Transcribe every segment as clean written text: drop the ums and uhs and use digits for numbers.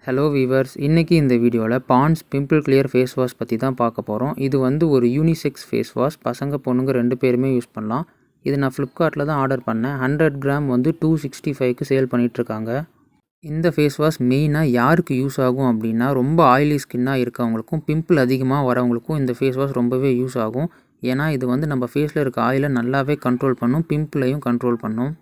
Hello viewers, இன்றைக்கி இந்த வீடியோவில் Pond's pimple clear face wash பற்றி தான் பார்க்க போகிறோம். இது வந்து ஒரு யூனிசெக்ஸ் ஃபேஸ் வாஷ். பசங்க பொண்ணுங்க 2 பேருமே யூஸ் பண்ணலாம். இது நான் ஃப்ளிப்கார்ட்டில் தான் ஆர்டர் பண்ணேன். 100 கிராம் வந்து 265க்கு சேல் பண்ணிகிட்ருக்காங்க. இந்த ஃபேஸ் வாஷ் மெயினாக யாருக்கு யூஸ் ஆகும் அப்படின்னா, ரொம்ப ஆயிலி ஸ்கின்னாக இருக்கவங்களுக்கும் பிம்பிள் அதிகமாக வரவங்களுக்கும் இந்த ஃபேஸ் வாஷ் ரொம்பவே யூஸ் ஆகும். ஏன்னா இது வந்து நம்ம ஃபேஸில் இருக்க ஆயிலை நல்லாவே கண்ட்ரோல் பண்ணும், பிம்பிளையும் கண்ட்ரோல் பண்ணும்.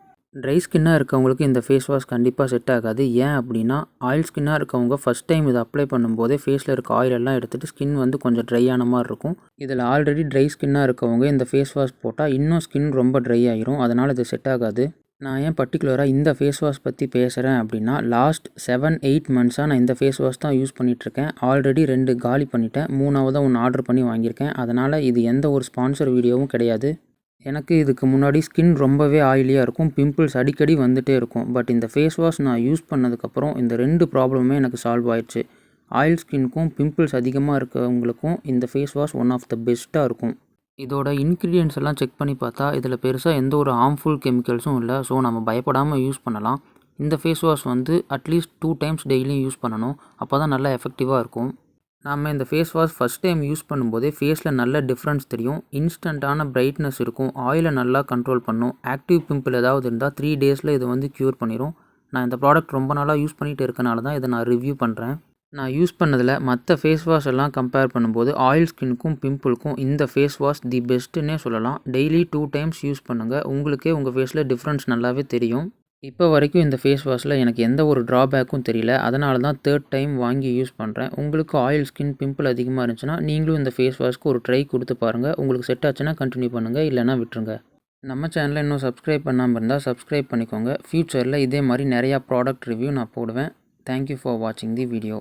ட்ரை ஸ்கின்னாக இருக்கவங்களுக்கு இந்த ஃபேஸ் வாஷ் கண்டிப்பாக செட் ஆகாது. ஏன் அப்படின்னா, ஆயில் ஸ்கின்னாக இருக்கவங்க ஃபஸ்ட் டைம் இதை அப்ளை பண்ணும்போதே ஃபேஸில் இருக்க ஆயிலெல்லாம் எடுத்துகிட்டு ஸ்கின் வந்து கொஞ்சம் ட்ரை ஆன மாதிரி இருக்கும். இதில் ஆல்ரெடி ட்ரை ஸ்கின்னாக இருக்கவங்க இந்த ஃபேஸ் வாஷ் போட்டால் இன்னும் ஸ்கின் ரொம்ப ட்ரை ஆகிரும். அதனால் இது செட் ஆகாது. நான் ஏன் பர்டிகுலராக இந்த ஃபேஸ் வாஷ் பற்றி பேசுகிறேன் அப்படின்னா, லாஸ்ட் 7-8 மந்த்ஸாக நான் இந்த ஃபேஸ் வாஷ் தான் யூஸ் பண்ணிகிட்ருக்கேன். ஆல்ரெடி 2 காலி பண்ணிட்டேன். 3ஆவதாக ஒன்று ஆர்டர் பண்ணி வாங்கியிருக்கேன். அதனால் இது எந்த ஒரு ஸ்பான்சர் வீடியோவும் கிடையாது. எனக்கு இதுக்கு முன்னாடி ஸ்கின் ரொம்பவே ஆயிலியாக இருக்கும், பிம்பிள்ஸ் அடிக்கடி வந்துகிட்டே இருக்கும். பட் இந்த ஃபேஸ் வாஷ் நான் யூஸ் பண்ணதுக்கப்புறம் இந்த 2 ப்ராப்ளமுமே எனக்கு சால்வ் ஆயிடுச்சு. ஆயில் ஸ்கின்க்கும் பிம்பிள்ஸ் அதிகமாக இருக்கவங்களுக்கும் இந்த face wash one of the பெஸ்ட்டாக இருக்கும். இதோட இன்க்ரீடியன்ட்ஸ் எல்லாம் செக் பண்ணி பார்த்தா இதில் பெருசாக எந்த ஒரு ஹார்ம்ஃபுல் கெமிக்கல்ஸும் இல்லை. ஸோ நம்ம பயப்படாமல் யூஸ் பண்ணலாம். இந்த ஃபேஸ் வாஷ் வந்து அட்லீஸ்ட் 2 டைம்ஸ் டெய்லியும் யூஸ் பண்ணணும். அப்போ தான் நல்லா எஃபெக்டிவாக இருக்கும். நம்ம இந்த face wash first time use பண்ணும்போதே ஃபேஸில் நல்ல டிஃப்ரென்ஸ் தெரியும். இன்ஸ்டண்ட்டான பிரைட்னஸ் இருக்கும். ஆயிலை நல்லா கண்ட்ரோல் பண்ணும். ஆக்டிவ் பிம்பிள் ஏதாவது இருந்தால் 3 டேஸில் இது வந்து க்யூர் பண்ணிடும். நான் இந்த ப்ராடக்ட் ரொம்ப நாளாக யூஸ் பண்ணிகிட்டு இருக்கனால தான் இதை நான் ரிவ்யூ பண்ணுறேன். நான் யூஸ் பண்ணதில் மற்ற ஃபேஸ் வாஷ் எல்லாம் கம்பேர் பண்ணும்போது ஆயில் ஸ்கின்னுக்கும் பிம்பிளுக்கும் இந்த ஃபேஸ் வாஷ் தி பெஸ்ட்டுன்னே சொல்லலாம். டெய்லி 2 டைம்ஸ் யூஸ் பண்ணுங்கள். உங்களுக்கே உங்கள் ஃபேஸில் டிஃப்ரென்ஸ் நல்லாவே தெரியும். இப்போ வரைக்கும் இந்த ஃபேஸ் வாஷில் எனக்கு எந்த ஒரு ட்ராபேக்கும் தெரியல. அதனால தான் 3rd டைம் வாங்கி யூஸ் பண்ணுறேன். உங்களுக்கு ஆயில் ஸ்கின் பிம்பிள் அதிகமாக இருந்துச்சுன்னா நீங்களும் இந்த ஃபேஸ் வாஷ்க்கு ஒரு ட்ரை கொடுத்து பாருங்கள். உங்களுக்கு செட் ஆச்சுன்னா கண்டினியூ பண்ணுங்கள், இல்லைனா விட்டுருங்க. நம்ம சேனலை இன்னும் சப்ஸ்கிரைப் பண்ணாமல் இருந்தால் சப்ஸ்கிரைப் பண்ணிக்கோங்க. ஃப்யூச்சரில் இதே மாதிரி நிறையா ப்ராடக்ட் ரிவ்யூ நான் போடுவேன். தேங்க்யூ ஃபார் வாட்சிங் தி வீடியோ.